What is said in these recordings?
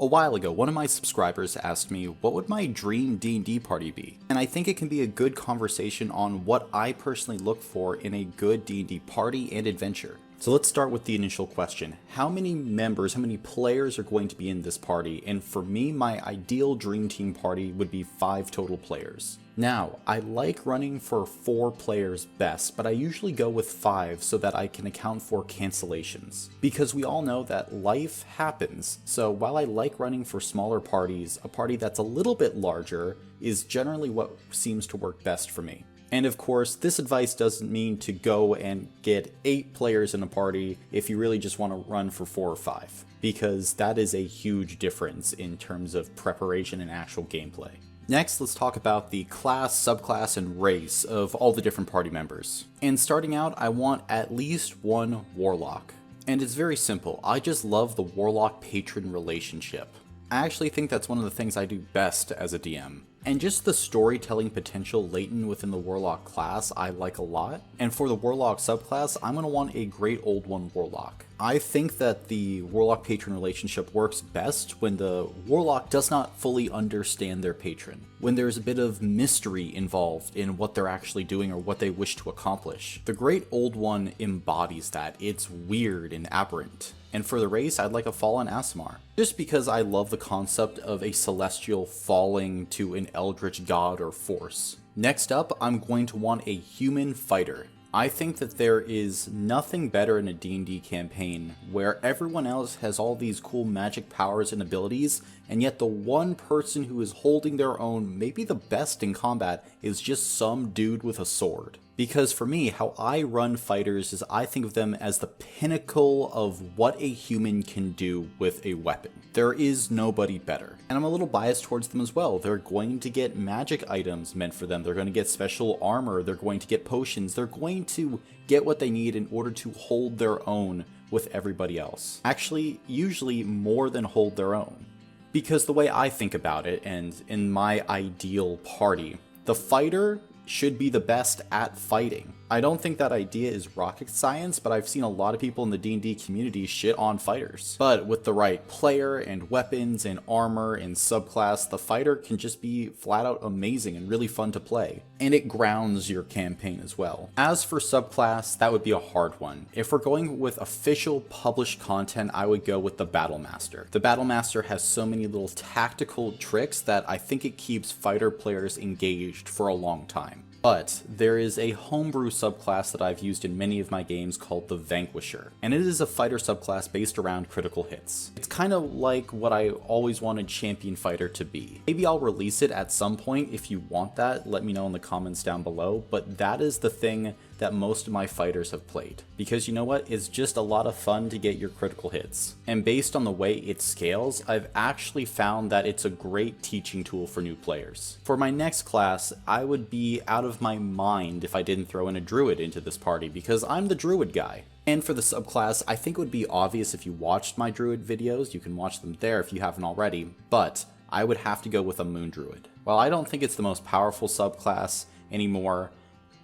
A while ago, one of my subscribers asked me what would my dream D&D party be, and I think it can be a good conversation on what I personally look for in a good D&D party and adventure. So let's start with the initial question. How many members, how many players are going to be in this party? And for me, my ideal dream team party would be 5 total players. Now, I like running for 4 players best, but I usually go with 5 so that I can account for cancellations. Because we all know that life happens, so while I like running for smaller parties, a party that's a little bit larger is generally what seems to work best for me. And of course, this advice doesn't mean to go and get 8 players in a party if you really just want to run for 4 or 5, because that is a huge difference in terms of preparation and actual gameplay. Next, let's talk about the class, subclass, and race of all the different party members. And starting out, I want at least 1 warlock. And it's very simple, I just love the warlock-patron relationship. I actually think that's one of the things I do best as a DM. And just the storytelling potential latent within the Warlock class I like a lot. And for the Warlock subclass, I'm going to want a Great Old One Warlock. I think that the Warlock-patron relationship works best when the Warlock does not fully understand their patron. When there's a bit of mystery involved in what they're actually doing or what they wish to accomplish. The Great Old One embodies that. It's weird and aberrant. And for the race, I'd like a Fallen Aasimar. Just because I love the concept of a celestial falling to an eldritch god or force. Next up, I'm going to want a human fighter. I think that there is nothing better in a D&D campaign where everyone else has all these cool magic powers and abilities, and yet the one person who is holding their own, maybe the best in combat, is just some dude with a sword. Because for me, how I run fighters is I think of them as the pinnacle of what a human can do with a weapon. There is nobody better. And I'm a little biased towards them as well. They're going to get magic items meant for them. They're going to get special armor. They're going to get potions. They're going to get what they need in order to hold their own with everybody else. Actually, usually more than hold their own. Because the way I think about it, and in my ideal party, the fighter should be the best at fighting. I don't think that idea is rocket science, but I've seen a lot of people in the D&D community shit on fighters. But with the right player and weapons and armor and subclass, the fighter can just be flat out amazing and really fun to play. And it grounds your campaign as well. As for subclass, that would be a hard one. If we're going with official published content, I would go with the Battlemaster. The Battlemaster has so many little tactical tricks that I think it keeps fighter players engaged for a long time. But there is a homebrew subclass that I've used in many of my games called the Vanquisher, and it is a fighter subclass based around critical hits. It's kind of like what I always wanted Champion Fighter to be. Maybe I'll release it at some point if you want that, let me know in the comments down below, but that is the thing that most of my fighters have played. Because you know what, it's just a lot of fun to get your critical hits. And based on the way it scales, I've actually found that it's a great teaching tool for new players. For my next class, I would be out of my mind if I didn't throw in a druid into this party, because I'm the druid guy. And for the subclass, I think it would be obvious if you watched my druid videos. You can watch them there if you haven't already, but I would have to go with a moon druid. While I don't think it's the most powerful subclass anymore,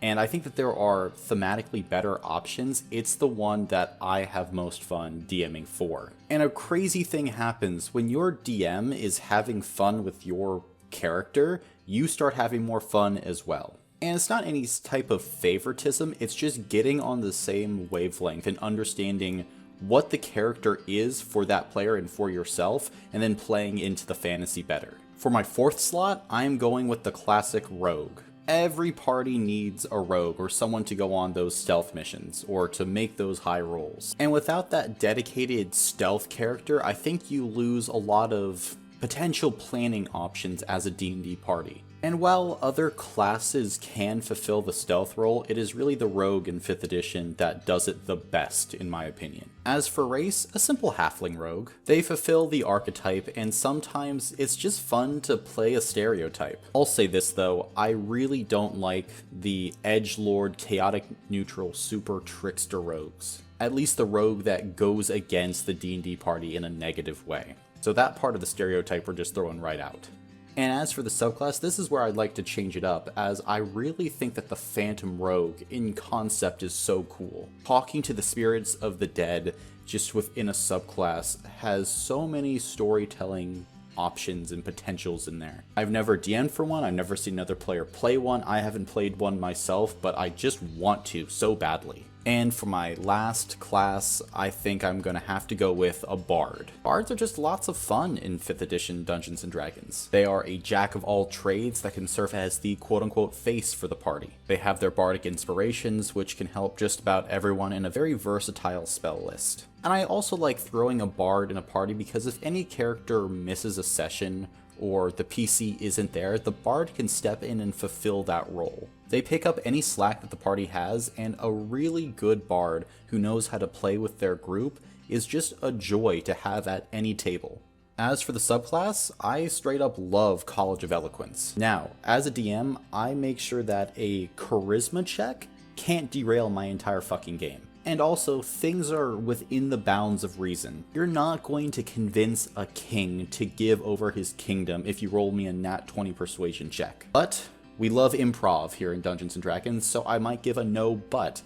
and I think that there are thematically better options, it's the one that I have most fun DMing for. And a crazy thing happens when your DM is having fun with your character, you start having more fun as well. And it's not any type of favoritism, it's just getting on the same wavelength and understanding what the character is for that player and for yourself, and then playing into the fantasy better. For my 4th slot, I'm going with the classic rogue. Every party needs a rogue or someone to go on those stealth missions or to make those high rolls. And without that dedicated stealth character, I think you lose a lot of potential planning options as a D&D party. And while other classes can fulfill the stealth role, it is really the rogue in 5th edition that does it the best, in my opinion. As for race, a simple halfling rogue. They fulfill the archetype, and sometimes it's just fun to play a stereotype. I'll say this though, I really don't like the edgelord, chaotic neutral, super trickster rogues. At least the rogue that goes against the D&D party in a negative way. So that part of the stereotype we're just throwing right out. And as for the subclass, this is where I'd like to change it up, as I really think that the Phantom Rogue in concept is so cool. Talking to the spirits of the dead, just within a subclass has so many storytelling options and potentials in there. I've never DM'd for one, I've never seen another player play one, I haven't played one myself, but I just want to so badly. And for my last class, I think I'm gonna have to go with a bard. Bards are just lots of fun in 5th edition Dungeons & Dragons. They are a jack of all trades that can serve as the quote-unquote face for the party. They have their bardic inspirations, which can help just about everyone in a very versatile spell list. And I also like throwing a bard in a party because if any character misses a session or the PC isn't there, the bard can step in and fulfill that role. They pick up any slack that the party has, and a really good bard who knows how to play with their group is just a joy to have at any table. As for the subclass, I straight up love College of Eloquence. Now, as a DM, I make sure that a charisma check can't derail my entire fucking game. And also, things are within the bounds of reason. You're not going to convince a king to give over his kingdom if you roll me a nat 20 persuasion check. But we love improv here in Dungeons & Dragons, so I might give a no but.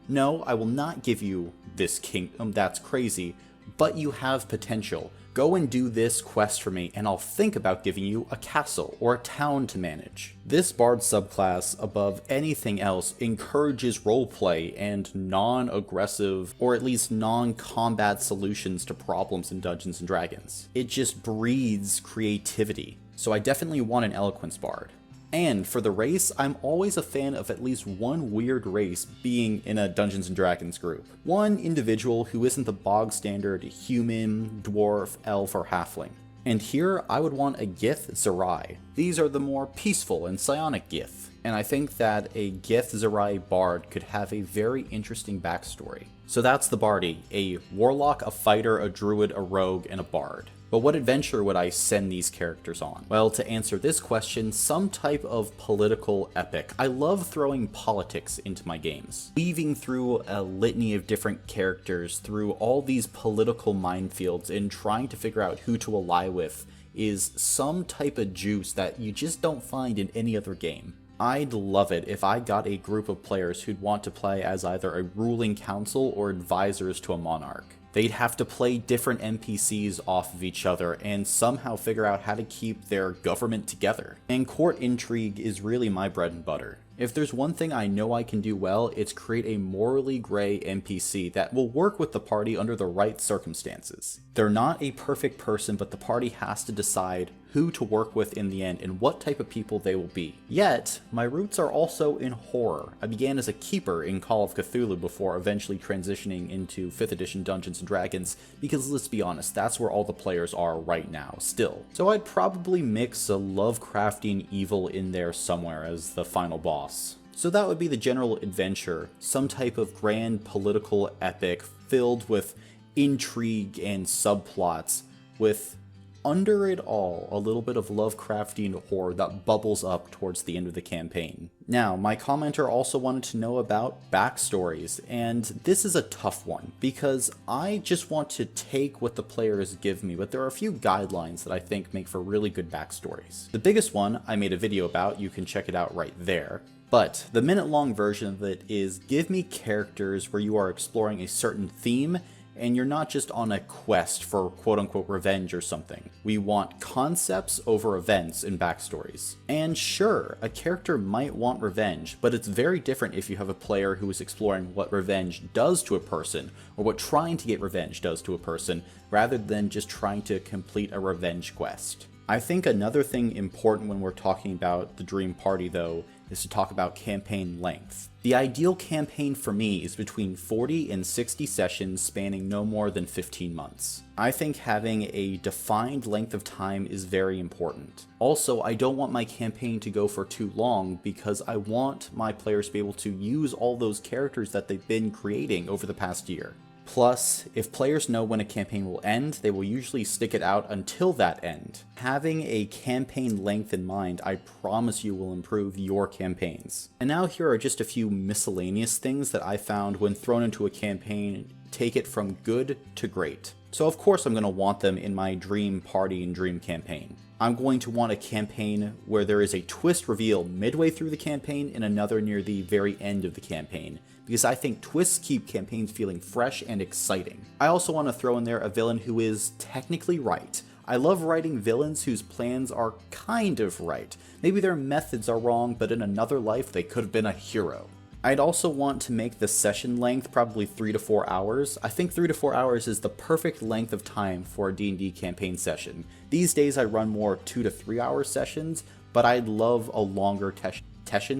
No, I will not give you this kingdom, that's crazy, but you have potential. Go and do this quest for me, and I'll think about giving you a castle or a town to manage. This bard subclass, above anything else, encourages roleplay and non-aggressive, or at least non-combat solutions to problems in Dungeons & Dragons. It just breeds creativity, so I definitely want an eloquence bard. And for the race, I'm always a fan of at least one weird race being in a Dungeons & Dragons group. One individual who isn't the bog standard human, dwarf, elf, or halfling. And here, I would want a Gith Zerai. These are the more peaceful and psionic Gith. And I think that a Gith Zerai bard could have a very interesting backstory. So that's the Bardy, a warlock, a fighter, a druid, a rogue, and a bard. But what adventure would I send these characters on? Well, to answer this question, some type of political epic. I love throwing politics into my games. Weaving through a litany of different characters through all these political minefields and trying to figure out who to ally with is some type of juice that you just don't find in any other game. I'd love it if I got a group of players who'd want to play as either a ruling council or advisors to a monarch. They'd have to play different NPCs off of each other and somehow figure out how to keep their government together. And court intrigue is really my bread and butter. If there's one thing I know I can do well, it's create a morally gray NPC that will work with the party under the right circumstances. They're not a perfect person, but the party has to decide who to work with in the end and what type of people they will be. Yet, my roots are also in horror. I began as a keeper in Call of Cthulhu before eventually transitioning into 5th edition Dungeons & Dragons, because let's be honest, that's where all the players are right now, still. So I'd probably mix a Lovecraftian evil in there somewhere as the final boss. So that would be the general adventure, some type of grand political epic filled with intrigue and subplots, with under it all a little bit of Lovecraftian horror that bubbles up towards the end of the campaign. Now, my commenter also wanted to know about backstories, and this is a tough one because I just want to take what the players give me, but there are a few guidelines that I think make for really good backstories. The biggest one I made a video about, you can check it out right there. But the minute-long version of it is give me characters where you are exploring a certain theme and you're not just on a quest for quote-unquote revenge or something. We want concepts over events in backstories. And sure, a character might want revenge, but it's very different if you have a player who is exploring what revenge does to a person, or what trying to get revenge does to a person, rather than just trying to complete a revenge quest. I think another thing important when we're talking about the Dream Party, though, is to talk about campaign length. The ideal campaign for me is between 40 and 60 sessions spanning no more than 15 months. I think having a defined length of time is very important. Also, I don't want my campaign to go for too long because I want my players to be able to use all those characters that they've been creating over the past year. Plus, if players know when a campaign will end, they will usually stick it out until that end. Having a campaign length in mind, I promise you will improve your campaigns. And now here are just a few miscellaneous things that I found when thrown into a campaign take it from good to great. So of course I'm going to want them in my dream party and dream campaign. I'm going to want a campaign where there is a twist reveal midway through the campaign and another near the very end of the campaign, because I think twists keep campaigns feeling fresh and exciting. I also want to throw in there a villain who is technically right. I love writing villains whose plans are kind of right. Maybe their methods are wrong, but in another life they could have been a hero. I'd also want to make the session length probably 3 to 4 hours. I think 3 to 4 hours is the perfect length of time for a D&D campaign session. These days I run more 2 to 3 hour sessions, but I'd love a longer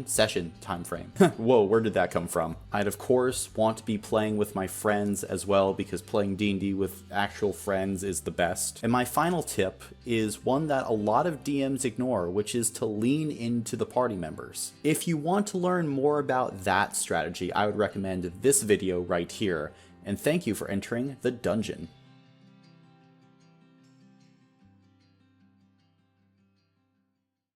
session time frame. Whoa, where did that come from? I'd of course want to be playing with my friends as well, because playing D&D with actual friends is the best. And my final tip is one that a lot of DMs ignore, which is to lean into the party members. If you want to learn more about that strategy, I would recommend this video right here, and thank you for entering the dungeon.